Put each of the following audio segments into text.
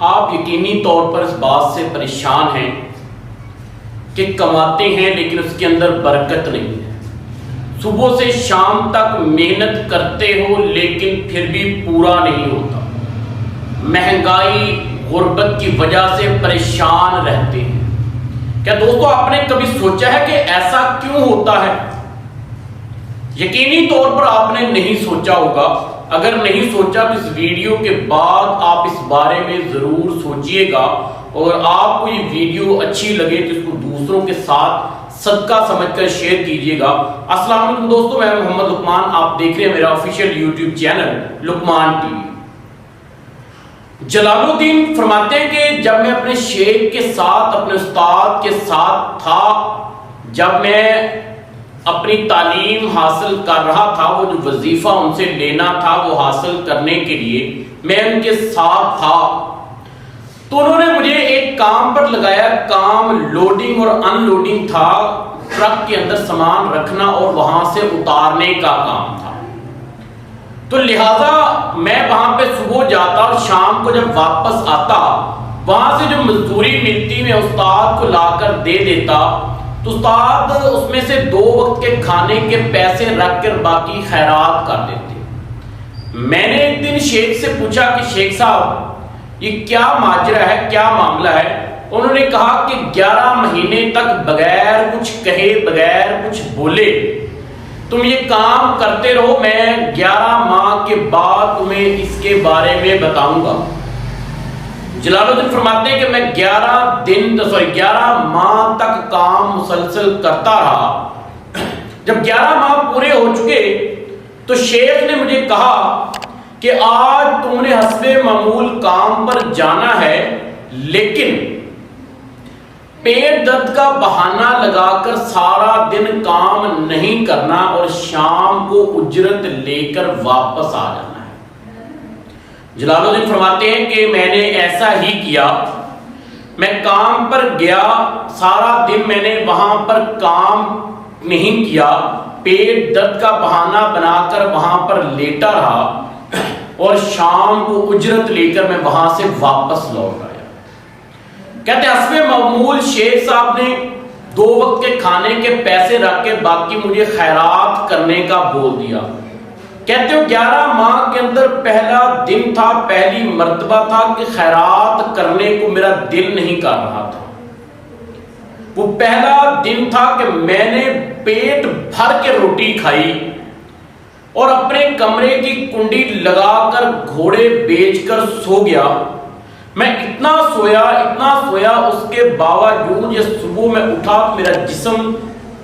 آپ یقینی طور پر اس بات سے پریشان ہیں کہ کماتے ہیں لیکن اس کے اندر برکت نہیں ہے، صبح سے شام تک محنت کرتے ہو لیکن پھر بھی پورا نہیں ہوتا، مہنگائی غربت کی وجہ سے پریشان رہتے ہیں۔ کیا دوستو آپ نے کبھی سوچا ہے کہ ایسا کیوں ہوتا ہے؟ یقینی طور پر آپ نے نہیں سوچا ہوگا۔ اگر نہیں سوچا تو اس ویڈیو کے بعد آپ اس بارے میں ضرور سوچئے گا، اور آپ کو یہ ویڈیو اچھی لگے تو اس کو دوسروں کے ساتھ صدقہ سمجھ کر شیئر کیجئے گا۔ السلام علیکم دوستو، میں محمد لقمان، آپ دیکھ رہے ہیں میرا آفیشیل یوٹیوب چینل لقمان ٹی وی۔ جلال الدین فرماتے ہیں کہ جب میں اپنے شیخ کے ساتھ، اپنے استاد کے ساتھ تھا، جب میں اپنی تعلیم حاصل کر رہا تھا، وہ جو وظیفہ ان سے لینا تھا وہ حاصل کرنے کے لیے میں ان کے ساتھ تھا، تو انہوں نے مجھے ایک کام پر لگایا۔ کام لوڈنگ اور ان لوڈنگ تھا، ٹرک کے اندر سامان رکھنا اور وہاں سے اتارنے کا کام تھا۔ تو لہٰذا میں وہاں پہ صبح جاتا اور شام کو جب واپس آتا، وہاں سے جو مزدوری ملتی میں استاد کو لا کر دے دیتا، تو استاد اس میں سے 2 وقت کے کھانے کے پیسے رکھ کر باقی خیرات کر دیتے۔ میں نے ایک دن شیخ سے پوچھا کہ شیخ صاحب یہ کیا ماجرا ہے، کیا معاملہ ہے؟ انہوں نے کہا کہ 11 مہینے تک بغیر کچھ کہے، بغیر کچھ بولے تم یہ کام کرتے رہو، میں 11 ماہ کے بعد تمہیں اس کے بارے میں بتاؤں گا۔ جلال الدین فرماتے ہیں کہ میں 11 ماہ تک کام مسلسل کرتا رہا۔ جب 11 ماہ پورے ہو چکے تو شیخ نے مجھے کہا کہ آج تم نے حسب معمول کام پر جانا ہے، لیکن پیٹ درد کا بہانہ لگا کر سارا دن کام نہیں کرنا اور شام کو اجرت لے کر واپس آ جانا ہے۔ جلال الدین فرماتے ہیں کہ میں نے ایسا ہی کیا، میں کام پر گیا، سارا دن میں نے وہاں پر کام نہیں کیا، پیٹ درد کا بہانہ بنا کر وہاں پر لیٹا رہا اور شام کو اجرت لے کر میں وہاں سے واپس لوٹ آیا۔ کہتے ہیں حسب معمول شیخ صاحب نے 2 وقت کے کھانے کے پیسے رکھ کے باقی مجھے خیرات کرنے کا بول دیا۔ کہتے ہو 11 ماہ کے اندر پہلا دن تھا، پہلی مرتبہ تھا کہ خیرات کرنے کو میرا دل نہیں کر رہا تھا۔ وہ پہلا دن تھا کہ میں نے پیٹ بھر کے روٹی کھائی اور اپنے کمرے کی کنڈی لگا کر گھوڑے بیچ کر سو گیا۔ میں اتنا سویا، اس کے باوجود یہ صبح میں اٹھا تو میرا جسم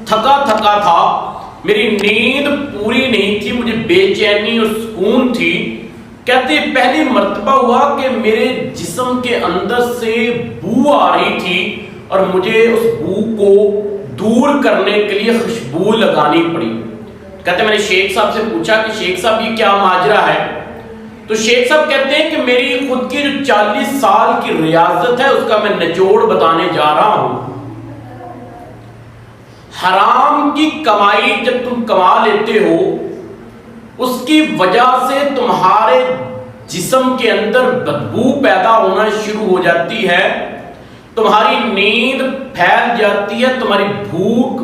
تھکا تھا، میری نیند پوری نہیں تھی، مجھے بے چینی اور سکون تھی۔ کہتے پہلی مرتبہ ہوا کہ میرے جسم کے اندر سے بو آ رہی تھی اور مجھے اس بو کو دور کرنے کے لیے خوشبو لگانی پڑی۔ کہتے میں نے شیخ صاحب سے پوچھا کہ شیخ صاحب یہ کیا ماجرا ہے؟ تو شیخ صاحب کہتے ہیں کہ میری خود کی جو 40 سال کی ریاضت ہے اس کا میں نچوڑ بتانے جا رہا ہوں۔ حرام کی کمائی جب تم کما لیتے ہو، اس کی وجہ سے تمہارے جسم کے اندر بدبو پیدا ہونا شروع ہو جاتی ہے، تمہاری نیند پھیل جاتی ہے، تمہاری بھوک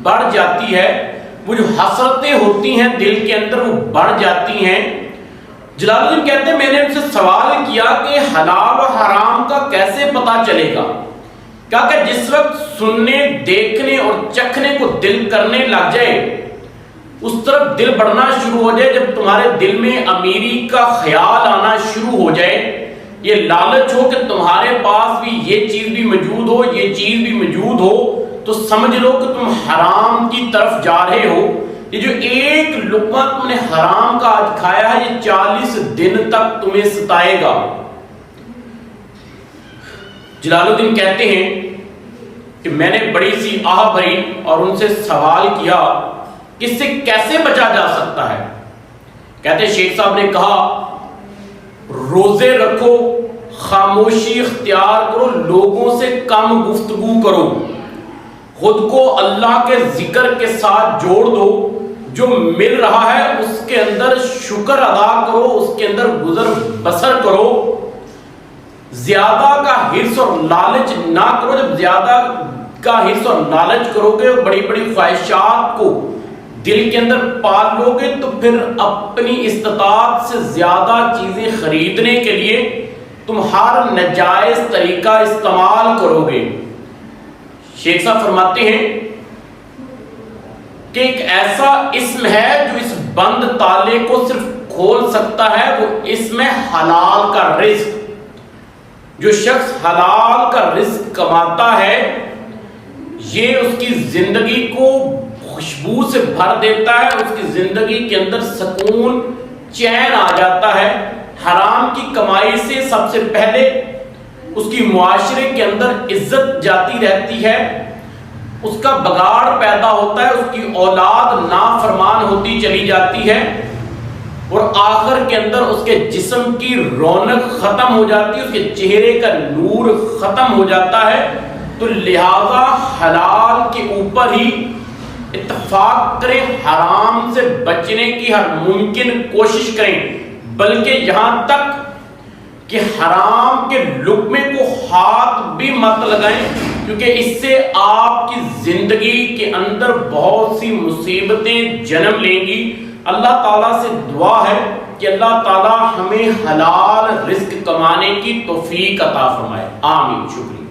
بڑھ جاتی ہے، وہ جو حسرتیں ہوتی ہیں دل کے اندر وہ بڑھ جاتی ہیں۔ جلال الدین کہتے ہیں میں نے ان سے سوال کیا کہ حلال و حرام کا کیسے پتا چلے گا؟ کہا کہ جس وقت سننے، دیکھنے اور چکھنے کو دل کرنے لگ جائے، اس طرف دل بڑھنا شروع ہو جائے، جب تمہارے دل میں امیری کا خیال آنا شروع ہو جائے، یہ لالچ ہو کہ تمہارے پاس بھی یہ چیز بھی موجود ہو، یہ چیز بھی موجود ہو، تو سمجھ لو کہ تم حرام کی طرف جا رہے ہو۔ یہ جو ایک لقمہ تم نے حرام کا آج کھایا ہے، یہ 40 دن تک تمہیں ستائے گا۔ جلال الدین کہتے ہیں کہ میں نے بڑی سی آہ بھری اور ان سے سوال کیا کہ اس سے کیسے بچا جا سکتا ہے؟ کہتے ہیں شیخ صاحب نے کہا روزے رکھو، خاموشی اختیار کرو، لوگوں سے کم گفتگو کرو، خود کو اللہ کے ذکر کے ساتھ جوڑ دو، جو مل رہا ہے اس کے اندر شکر ادا کرو، اس کے اندر گزر بسر کرو، زیادہ کا حرص اور لالچ نہ کرو. جب زیادہ کا حرص اور لالچ کرو گے اور بڑی بڑی خواہشات کو دل کے اندر پال لو گے تو پھر اپنی استطاعت سے زیادہ چیزیں خریدنے کے لیے تم ہر ناجائز طریقہ استعمال کرو گے. شیخ صاحب فرماتے ہیں کہ ایک ایسا اسم ہے جو اس بند تالے کو صرف کھول سکتا ہے, وہ اسم حلال کا رزق. جو شخص حلال کا رزق کماتا ہے یہ اس کی زندگی کو خوشبو سے بھر دیتا ہے, اس کی زندگی کے اندر سکون چین آ جاتا ہے. حرام کی کمائی سے سب سے پہلے اس کی معاشرے کے اندر عزت جاتی رہتی ہے, اس کا بگاڑ پیدا ہوتا ہے, اس کی اولاد نافرمان ہوتی چلی جاتی ہے اور آخر کے اندر اس کے جسم کی رونق ختم ہو جاتی ہے, اس کے چہرے کا نور ختم ہو جاتا ہے. تو لہذا حلال کے اوپر ہی اتفاق کریں, حرام سے بچنے کی ہر ممکن کوشش کریں, بلکہ یہاں تک کہ حرام کے لقمے کو ہاتھ بھی مت لگائیں, کیونکہ اس سے آپ کی زندگی کے اندر بہت سی مصیبتیں جنم لیں گی. اللہ تعالیٰ سے دعا ہے کہ اللہ تعالیٰ ہمیں حلال رزق کمانے کی توفیق عطا فرمائے. آمین. شکریہ.